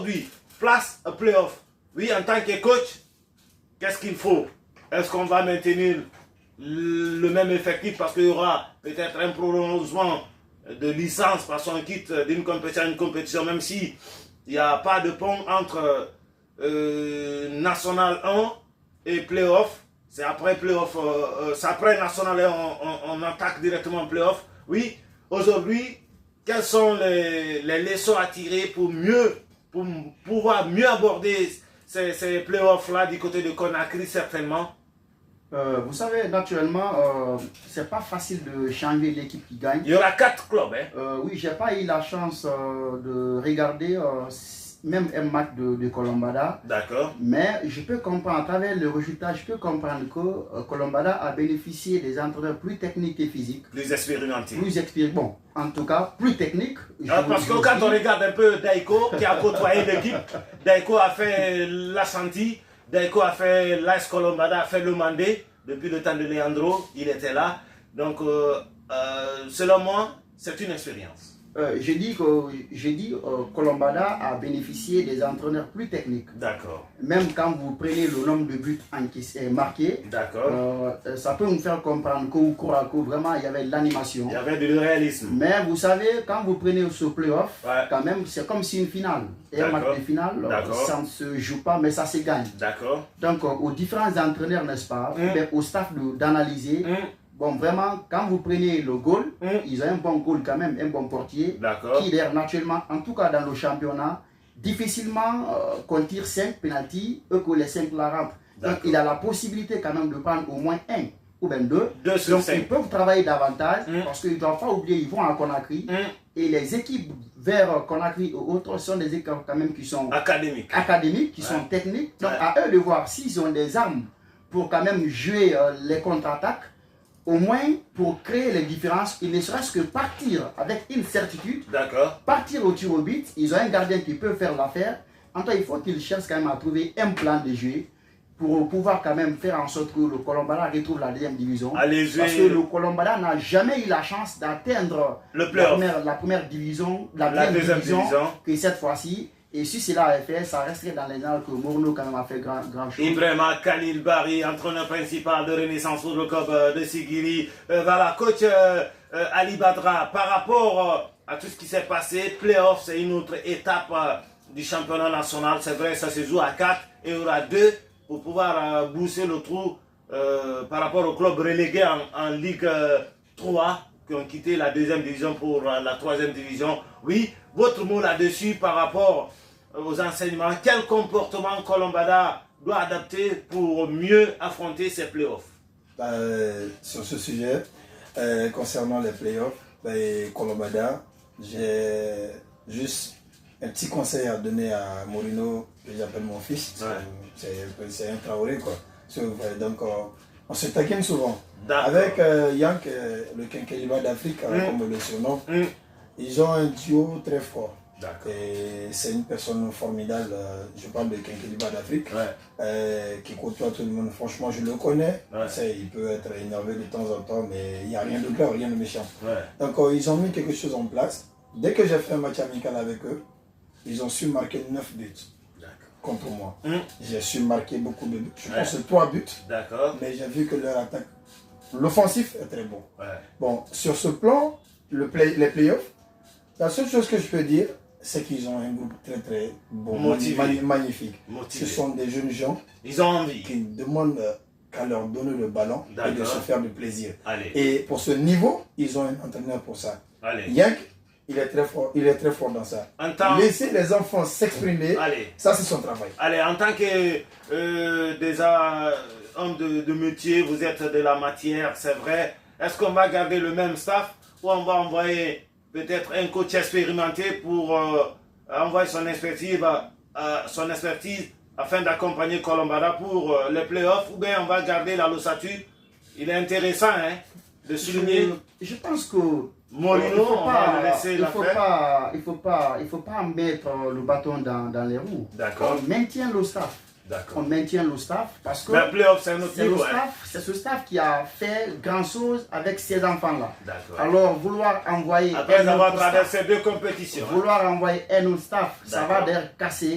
aujourd'hui, place à playoff. Oui, en tant que coach, qu'est-ce qu'il faut? Est-ce qu'on va maintenir le même effectif parce qu'il y aura peut-être un prolongement de licence parce qu'on quitte d'une compétition à une compétition, même si il n'y a pas de pont entre National 1 et playoff. C'est après playoff, c'est après National 1, on attaque directement playoff. Oui, aujourd'hui, quelles sont les leçons à tirer pour pouvoir mieux aborder ces playoffs-là du côté de Conakry, certainement? Vous savez, naturellement, c'est pas facile de changer l'équipe qui gagne. Il y aura 4 clubs. Hein? Oui, j'ai pas eu la chance de regarder même un match de Colombada. D'accord. Mais je peux comprendre, à travers le résultat, je peux comprendre que Colombada a bénéficié des entraîneurs plus techniques et physiques. Plus expérimentés. Plus expérimentés. Bon, en tout cas, plus techniques. Parce que quand on regarde un peu Daiko, qui a côtoyé l'équipe, Daiko a fait l'Ashanti, Daiko a fait l'AS Colombada, a fait le Mandé. Depuis le temps de Leandro, il était là. Donc, selon moi, c'est une expérience. J'ai dit que Colombada a bénéficié des entraîneurs plus techniques. D'accord. Même quand vous prenez le nombre de buts marqués, ça peut nous faire comprendre qu'au Kourako, vraiment, il y avait de l'animation. Il y avait du réalisme. Mais vous savez, quand vous prenez ce playoff, quand même, c'est comme si une finale. Et un match de finale, ça ne se joue pas, mais ça se gagne. D'accord. Donc, aux différents entraîneurs, n'est-ce pas, au staff d'analyser. Bon, vraiment, quand vous prenez le goal, ils ont un bon goal quand même, un bon portier, qui d'ailleurs, naturellement, en tout cas dans le championnat, difficilement qu'on tire 5 pénaltys, eux que les 5 la rentrent. Donc, il a la possibilité quand même de prendre au moins 1 ou bien 2. Donc, ils peuvent travailler davantage, parce qu'ils ne doivent pas oublier, ils vont à Conakry, et les équipes vers Conakry ou autres sont des équipes quand même qui sont académiques qui sont techniques. Donc, à eux de voir s'ils ont des armes pour quand même jouer les contre-attaques, au moins pour créer les différences, il ne serait-ce que partir avec une certitude, partir au tir au but, ils ont un gardien qui peut faire l'affaire. En tout cas, il faut qu'ils cherchent quand même à trouver un plan de jeu pour pouvoir quand même faire en sorte que le Colombada retrouve la deuxième division. Parce que le Colombada n'a jamais eu la chance d'atteindre la première division, la deuxième division, que cette fois-ci. Et si cela a fait, ça resterait dans les annales que Morneau quand même a fait grand chose. Ibrahima Khalil Bari, entraîneur principal de Renaissance pour le club de Sigiri. Voilà, coach Ali Badra, par rapport à tout ce qui s'est passé, playoff, c'est une autre étape du championnat national. C'est vrai, ça se joue à 4 et il y aura 2 pour pouvoir booster le trou par rapport aux clubs relégués en Ligue 3 qui ont quitté la deuxième division pour la troisième division. Oui, votre mot là-dessus par rapport aux enseignements, quel comportement Colombada doit adapter pour mieux affronter ces playoffs? Sur ce sujet, concernant les playoffs, Colombada, j'ai juste un petit conseil à donner à Morino, que j'appelle mon fils. C'est un Traoré, quoi. Donc, on se taquine souvent. Avec Yank, le Quinqueliba d'Afrique, comme le surnom, ils ont un duo très fort. Et c'est une personne formidable, je parle de Quinqueliba d'Afrique, qui côtoie tout le monde. Franchement, je le connais. Il peut être énervé de temps en temps, mais il n'y a rien de grave, rien de méchant. Donc, ils ont mis quelque chose en place. Dès que j'ai fait un match amical avec eux, ils ont su marquer 9 buts contre moi. J'ai su marquer beaucoup de buts. Je pense 3 buts. Mais j'ai vu que leur attaque, l'offensif est très bon. Bon, sur ce plan, les playoffs, la seule chose que je peux dire, c'est qu'ils ont un groupe très bon, magnifique. Ce sont des jeunes gens ils ont envie. Qui demandent qu'à leur donner le ballon et de se faire du plaisir. Et pour ce niveau, ils ont un entraîneur pour ça. Yank, il est très fort dans ça. Laisser les enfants s'exprimer, ça c'est son travail. Allez, en tant que des hommes de métier, vous êtes de la matière, c'est vrai. Est-ce qu'on va garder le même staff ou on va envoyer peut-être un coach expérimenté pour envoyer son expertise afin d'accompagner Colombada pour les playoffs, ou bien on va garder la l'ossature? Il est intéressant de souligner. Je pense que Morino, on va le laisser la faire. Il faut pas mettre le bâton dans les roues. On maintient le staff. On maintient le staff parce que c'est ce staff qui a fait grand chose avec ces enfants-là. Alors vouloir envoyer après avoir traversé 2 compétitions, vouloir envoyer un autre staff, ça va d'ailleurs casser